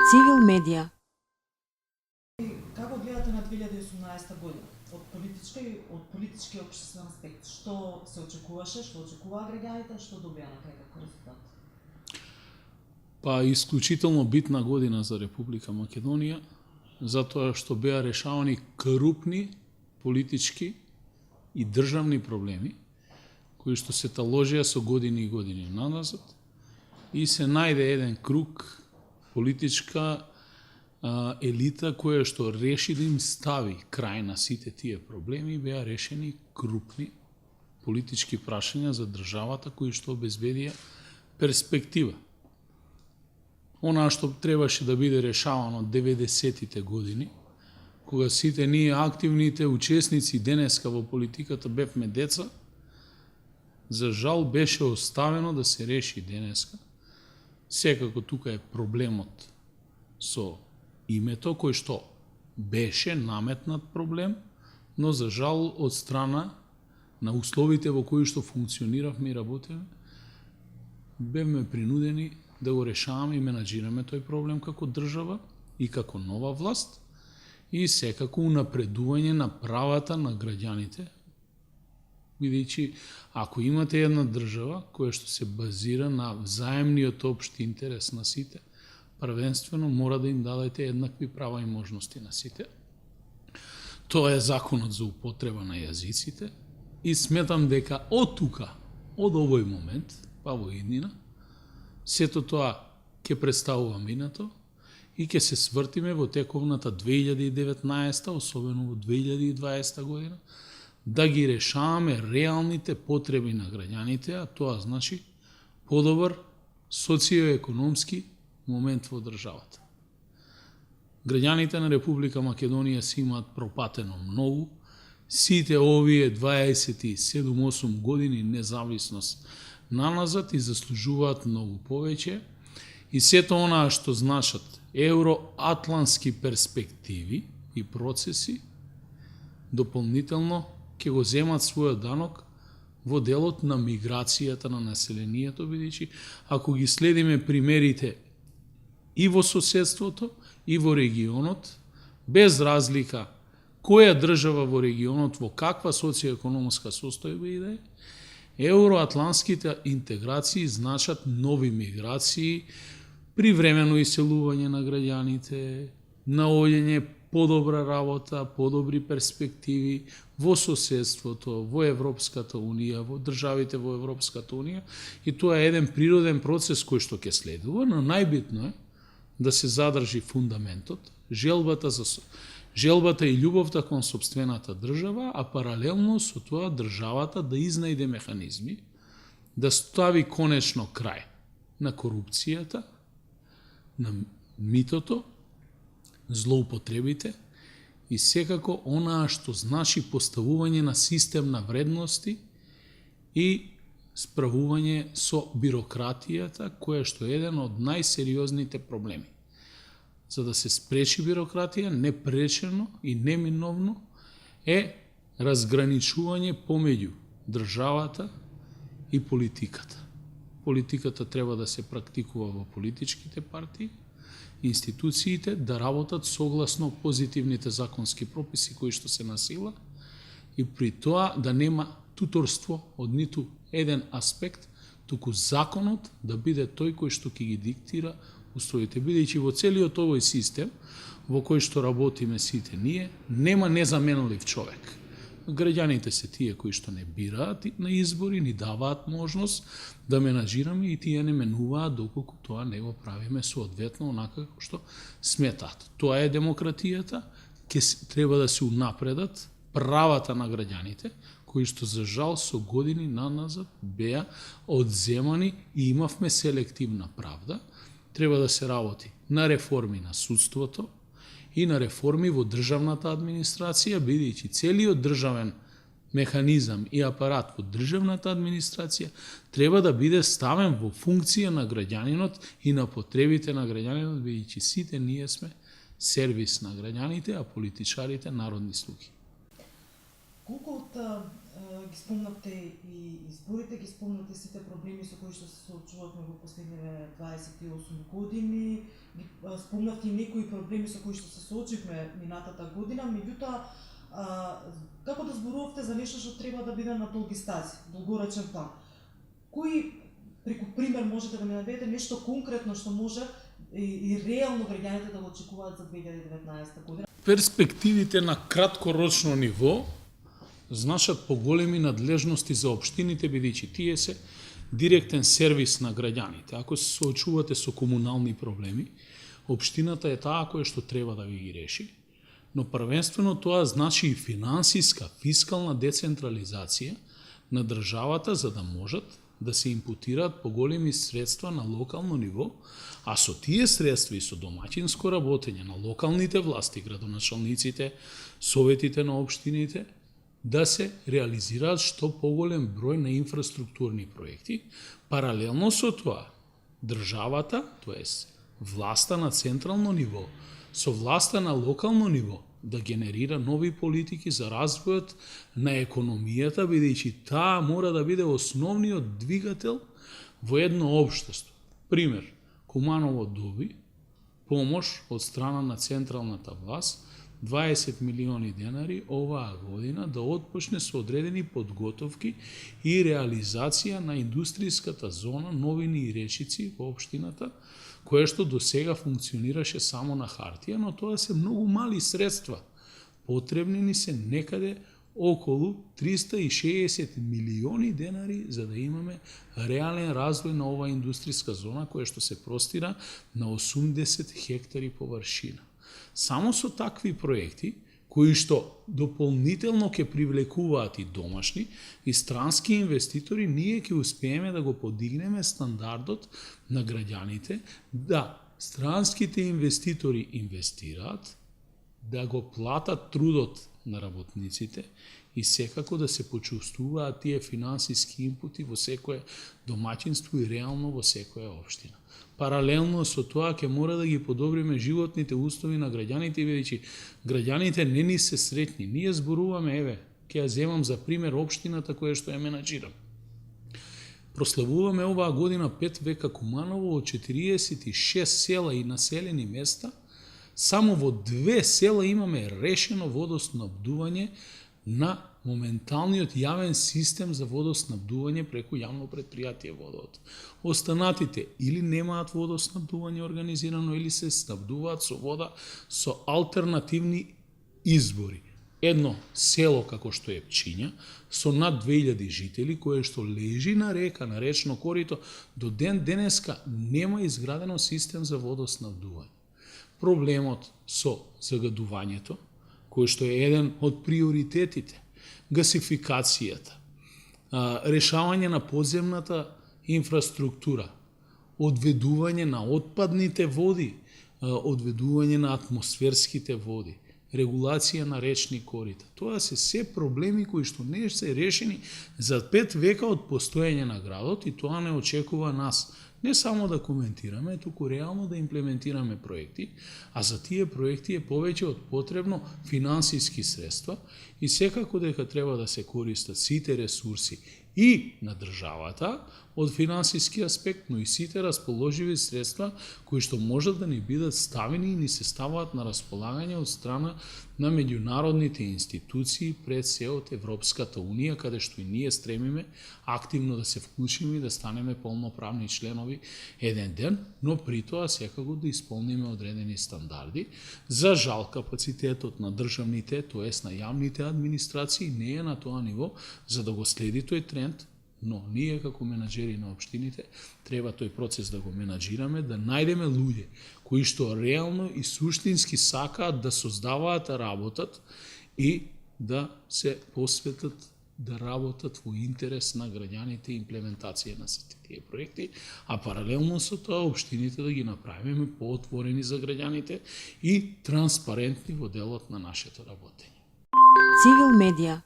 Цивил медија. Како гледате на 2018 година? Од политички и општествен аспект, што се очекуваше, што очекуваа граѓаните, што добија на крај како резултат? Па исклучително битна година за Република Македонија, затоа што беа решавани крупни политички и државни проблеми, кои што се таложија со години и години назад, и се најде еден круг политичка елита која што реши да им стави крај на сите тие проблеми. Беа решени крупни политички прашања за државата кои што обезбедија перспектива. Она што требаше да биде решавано 90-тите години, кога сите ние активните учесници денеска во политиката бевме деца, за жал беше оставено да се реши денеска. Секако тука е проблемот со името, кој што беше наметнат проблем, но за жал од страна на условите во кои што функциониравме и работевме, бевме принудени да го решаваме и менаџираме тој проблем како држава и како нова власт и секако унапредување на правата на граѓаните. Бидејќи, ако имате една држава која што се базира на взаемниот општи интерес на сите, првенствено мора да им дадете еднакви права и можности на сите. Тоа е законот за употреба на јазиците и сметам дека од тука, од овој момент, па во иднина, сето тоа ќе представува минато и ќе се свртиме во тековната 2019, особено во 2020 година, да ги решаваме реалните потреби на граѓаните, а тоа значи подобар социоекономски момент во државата. Граѓаните на Република Македонија си имаат пропатено многу. Сите овие 27-8 години независност наназад и заслужуваат многу повеќе. И сето онаа што значат евроатлански перспективи и процеси, дополнително ќе го земат својот данок во делот на миграцијата на населението, бидејќи ако ги следиме примерите и во соседството, и во регионот, без разлика која држава во регионот, во каква социоекономска состојба и да е, евроатланските интеграции значат нови миграции, привремено иселување на граѓаните, наоѓање подобра работа, подобри перспективи во соседството, во Европската Унија, во државите во Европската Унија, и тоа е еден природен процес кој што ќе следува, но најбитно е да се задржи фундаментот, желбата и љубовта кон сопствената држава, а паралелно со тоа државата да изнајде механизми да стави конечно крај на корупцијата, на митото, злоупотребите и секако онаа што значи поставување на систем на вредности и справување со бирократијата, која што е еден од најсериозните проблеми. За да се спречи бирократија, непречено и неминовно е разграничување помеѓу државата и политиката. Политиката треба да се практикува во политичките партии, институциите да работат согласно позитивните законски прописи кои што се насила и при тоа да нема туторство од ниту еден аспект, туку законот да биде тој кој што ќе ги диктира устоите, бидејќи во целиот овој систем во кој што работиме сите ние, нема незаменлив човек. Граѓаните се тие кои што не бираат на избори, ни даваат можност да менаџираме и тие не менуваат доколку тоа не го правиме соодветно онака како што сметаат. Тоа е демократијата, треба да се унапредат правата на граѓаните, кои што за жал со години наназад беа одземани и имавме селективна правда. Треба да се работи на реформи на судството и на реформи во државната администрација, бидејќи целиот државен механизам и апарат во државната администрација треба да биде ставен во функција на граѓанинот и на потребите на граѓанинот, бидејќи сите ние сме сервис на граѓаните, а политичарите народни слуги. Колку од ги спомнавте и изборите, ги спомнавте сите проблеми со кои што се соочувавме во последниве 28 години, ги спомнавте и некои проблеми со кои што се соочивме минатата година, меѓутоа како да зборувавте за нешто што треба да биде на долги стази, долгоречен план. Кои преку пример можете да ми наведете нешто конкретно што може и реално граѓаните да го очекуваат за 2019 година? Перспективите на краткорочно ниво значат поголеми надлежности за општините, бидејќи тие се директен сервис на граѓаните. Ако се соочувате со комунални проблеми, општината е таа која што треба да ви ги реши, но првенствено тоа значи и финансиска, фискална децентрализација на државата за да можат да се импутираат поголеми средства на локално ниво, а со тие средства и со домаќинско работење на локалните власти, градоначалниците, советите на општините, да се реализираат што поголем број на инфраструктурни проекти. Паралелно со тоа, државата, тоест власта на централно ниво, со власта на локално ниво, да генерира нови политики за развојот на економијата, бидејќи таа мора да биде основниот двигател во едно општество. Пример, Куманово доби помош од страна на централната власт 20 милиони денари оваа година да отпочне со одредени подготовки и реализација на индустријската зона Новини и Речици во општината, кое што до сега функционираше само на хартија, но тоа се многу мали средства. Потребни ни се некаде околу 360 милиони денари за да имаме реален развој на оваа индустријска зона која што се простира на 80 хектари површина. Само со такви проекти, кои што дополнително ќе привлекуваат и домашни и странски инвеститори, ние ќе успееме да го подигнеме стандардот на граѓаните, да странските инвеститори инвестираат, да го платат трудот на работниците и секако да се почувствуваат тие финансиски инпути во секое домаќинство и реално во секоја општина. Паралелно со тоа ќе мора да ги подобриме животните услови на граѓаните, бидејќи граѓаните не ни се среќни. Ние зборуваме, еве, ќе ја земам за пример општината која што ја менаџирам. Прославуваме оваа година 5 века Куманово од 46 села и населени места. Само во 2 села имаме решено водоснабдување на моменталниот јавен систем за водоснабдување преку јавно претпријатие Водовод. Останатите или немаат водоснабдување организирано, или се снабдуваат со вода со алтернативни избори. Едно село како што е Пчиња, со над 2000 жители, кое што лежи на река, на речно корито, до ден денеска нема изградено систем за водоснабдување. Проблемот со загадувањето, кој што е еден од приоритетите, гасификацијата, решавање на подземната инфраструктура, одведување на отпадните води, одведување на атмосферските води, регулација на речни корита. Тоа се се проблеми кои што не се решени за 5 века од постоење на градот и тоа не очекува нас. Не само да коментираме, туку реално да имплементираме проекти, а за тие проекти е повеќе од потребно финансиски средства и секако дека треба да се користат сите ресурси и на државата од финансиски аспект, но и сите расположиви средства кои што можат да ни бидат ставени и ни се ставаат на располагање од страна на меѓународните институции, пред се од Европската Унија, каде што и ние стремиме активно да се вклучиме и да станеме полноправни членови еден ден, но при тоа секако да исполниме одредени стандарди. За жал, капацитетот на државните, тоест на јавните администрации, не е на тоа ниво за да го следи тој тренд, но ние како менаџери на општините треба тој процес да го менаџираме, да најдеме луѓе кои што реално и суштински сакаат да создаваат, работат и да се посветат да работат во интерес на граѓаните и имплементација на сите тие проекти, а паралелно со тоа општините да ги направиме поотворени за граѓаните и транспарентни во делот на нашето работење. Цивил медија